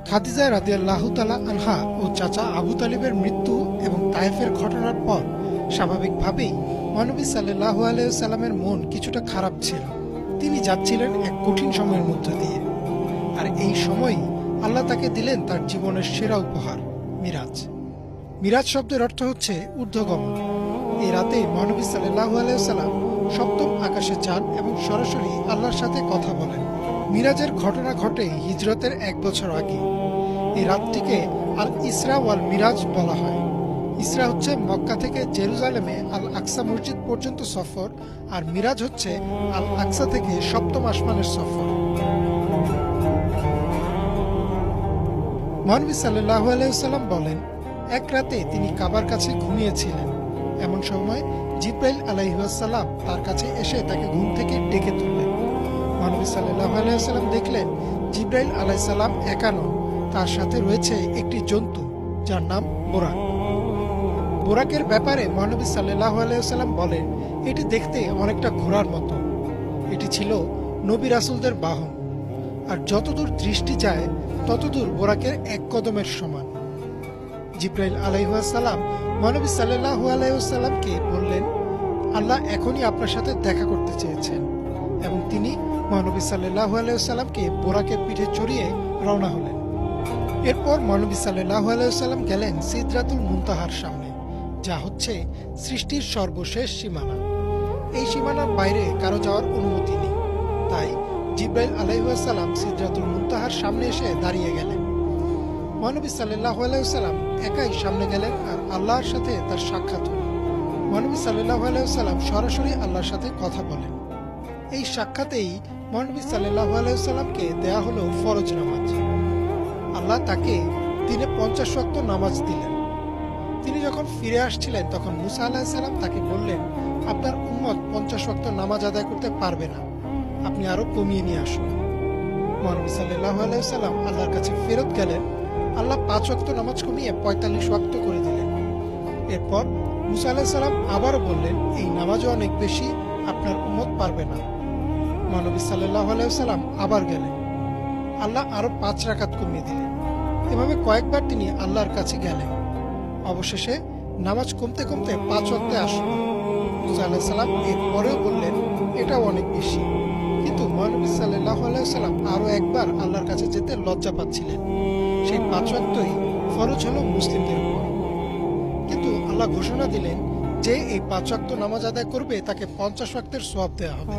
খাদিজা রাদিয়াল্লাহু তাআলা আনহা ও চাচা আবু তালিবের মৃত্যু এবং তায়েফের ঘটনার পর স্বাভাবিকভাবেই মহানবী সাল্লাল্লাহু আলাইহি ওয়াসাল্লামের মন কিছুটা খারাপ ছিল। তিনি যাচ্ছিলেন এক কঠিন সময়ের মধ্য দিয়ে, আর এই সময়ই আল্লাহ তাকে দিলেন তার জীবনের সেরা উপহার, মিরাজ। মিরাজ শব্দের অর্থ হচ্ছে ঊর্ধ্বগমন। এই রাতে মহানবী সাল্লাল্লাহু আলাইহি ওয়াসাল্লাম সপ্তম আকাশে যান এবং সরাসরি আল্লাহর সাথে কথা বলেন। মিরাজের ঘটনা ঘটে হিজরতের 1 বছর আগে। এই রাতটিকে আল ইসরা ওয়াল মিরাজ বলা হয়। ইসরা হচ্ছে মক্কা থেকে জেরুজালেমে আল আকসা মসজিদ পর্যন্ত সফর, আর মিরাজ হচ্ছে আল আকসা থেকে সপ্তম আসমানের সফর। মহানবী সাল্লাল্লাহু আলাইহি ওয়াসাল্লাম বলেন, এক রাতে তিনি কাবার কাছে ঘুমিয়েছিলেন। এমন সময় জিব্রাইল আলাইহিস সালাম তার কাছে এসে তাকে ঘুম থেকে ডেকে তুললেন। মহানবী সাল্লাল্লাহু আলাইহি ওয়াসাল্লাম দেখলেন জিব্রাইল আলাইহিস সালাম একা নন, তার সাথে রয়েছে একটি জন্তু যার নাম বোরাক। বোরাকের ব্যাপারে মহানবী সাল্লাল্লাহু আলাইহি ওয়াসাল্লাম বলেন, এটি দেখতে অনেকটা ঘোড়ার মতো। এটি ছিল নবী রাসূলদের বাহন, আর যতদূর দৃষ্টি যায় ততদূর বোরাকের এক কদমের সমান। জিব্রাইল আলাইহিস সালাম মহানবী সাল্লাল্লাহু আলাইহি ওয়াসাল্লামকে বললেন, আল্লাহ এখনই আপনার সাথে দেখা করতে চেয়েছেন, এবং তিনি মহানবী সাল্লাল্লাহু আলাইহি ওয়াসাল্লামকে বোরাকের পিঠে চড়িয়ে রওনা হলেন। এরপর মহানবী সাল্লাল্লাহু আলাইহি ওয়াসাল্লাম গেলেন সিদরাতুল মুনতাহার সামনে, যা হচ্ছে সৃষ্টির সর্বশেষ সীমানা। এই সীমানার বাইরে কারো যাওয়ার অনুমতি নেই। তাই জিব্রাইল আলাইহিস সালাম সিদরাতুল মুনতাহার সামনে এসে দাঁড়িয়ে গেলেন। মহানবী সাল্লাল্লাহু আলাইহি ওয়াসাল্লাম একাই সামনে গেলেন আর আল্লাহর সাথে তার সাক্ষাৎ হল। মহানবী সাল্লাল্লাহু আলাইহি ওয়াসাল্লাম সরাসরি আল্লাহর সাথে কথা বলেন। এই সাক্ষাতেই মহানবী সাল্লাল্লাহু আলাইহি ওয়াসাল্লামকে দেয়া হলো ফরজ নামাজ। আল্লাহ তাকে দিনে 50 ওয়াক্ত নামাজ দিলেন। তিনি যখন ফিরে আসছিলেন তখন মুসা আলাইহিস সালাম তাকে বললেন, আপনার উম্মত 50 ওয়াক্ত নামাজ আদায় করতে পারবে না, আপনি আরো কমিয়ে নিয়ে আসুন। মহানবী সাল্লাল্লাহু আলাইহি ওয়াসাল্লাম আল্লাহর কাছে ফেরত গেলেন। আল্লাহ 5 ওয়াক্ত নামাজ কমিয়ে 45 ওয়াক্ত করে দিলেন। এরপর মুসা আলাইহিস সালাম আবারও বললেন, এই নামাজও অনেক বেশি, আপনার উম্মত পারবে না। মহানবী সাল্লাল্লাহু আলাইহি ওয়াসাল্লাম আবার গেলেন। আল্লাহ আরো 5 রাকাত কমিয়ে দিলেন। এভাবে কয়েকবার তিনি আল্লাহর কাছে গেলেন। অবশেষে নামাজ কমতে কমতে 5 ওয়াক্তে আসলো। মুসা আলাইহিস সালাম এরপরেও বললেন, এটাও অনেক বেশি। কিন্তু মহানবী সাল্লাল্লাহু আলাইহি ওয়াসাল্লাম আরো একবার আল্লাহর কাছে যেতে লজ্জা পাচ্ছিলেন। সেই 5 ওয়াক্তই ফরজ হলো মুসলিমদের উপর। কিন্তু আল্লাহ ঘোষণা দিলেন যে এই 5 ওয়াক্ত নামাজ আদায় করবে তাকে 50 ওয়াক্তের সওয়াব দেওয়া হবে।